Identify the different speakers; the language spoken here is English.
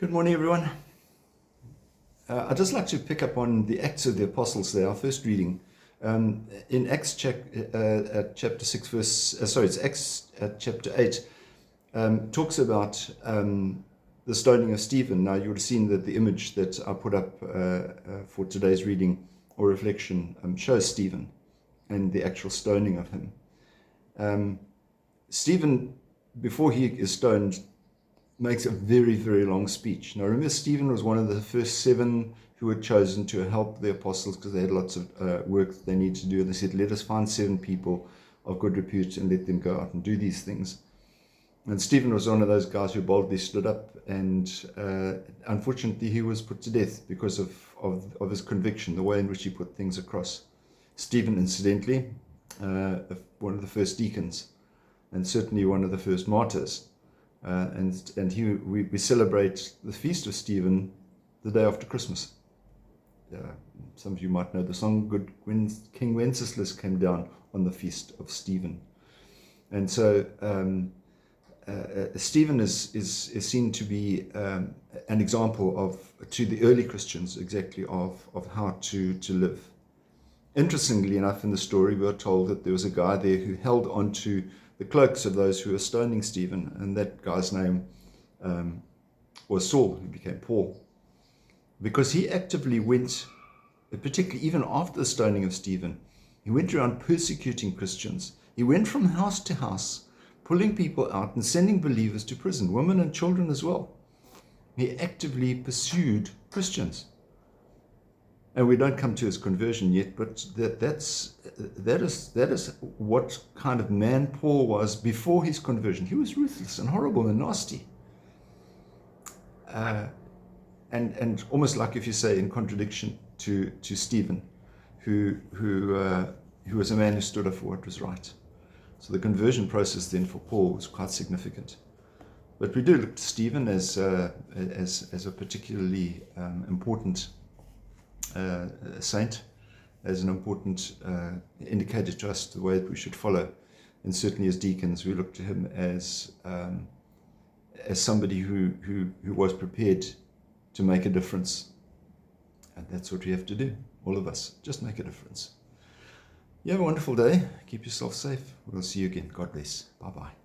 Speaker 1: Good morning, everyone. I'd just like to pick up on the Acts of the Apostles there, our first reading. In Acts chapter 6, it's Acts chapter 8, talks about the stoning of Stephen. Now, you would have seen that the image that I put up for today's reading or reflection shows Stephen and the actual stoning of him. Stephen, before he is stoned, makes a very, very long speech. Now, remember, Stephen was one of the first 7 who were chosen to help the apostles because they had lots of work that they needed to do. And they said, let us find 7 people of good repute and let them go out and do these things. And Stephen was one of those guys who boldly stood up, and unfortunately he was put to death because of his conviction, the way in which he put things across. Stephen, incidentally, one of the first deacons, and certainly one of the first martyrs. We celebrate the feast of Stephen the day after Christmas. Some of you might know the song, King Wenceslas came down on the feast of Stephen. And so Stephen is seen to be an example to the early Christians exactly of how to live. Interestingly enough, in the story, we are told that there was a guy there who held on to the cloaks of those who were stoning Stephen, and that guy's name was Saul, who became Paul, because he actively went, particularly even after the stoning of Stephen, he went around persecuting Christians. He went from house to house, pulling people out and sending believers to prison, women and children as well. He actively pursued Christians. And we don't come to his conversion yet, but that is what kind of man Paul was before his conversion. He was ruthless and horrible and nasty, and almost like, if you say, in contradiction to Stephen, who was a man who stood up for what was right. So the conversion process then for Paul was quite significant. But we do look to Stephen as a particularly important saint, as an important indicator to us the way that we should follow. And certainly as deacons, we look to him as somebody who was prepared to make a difference. And that's what we have to do, all of us, just make a difference. You have a wonderful day. Keep yourself safe. We'll see you again. God bless. Bye-bye.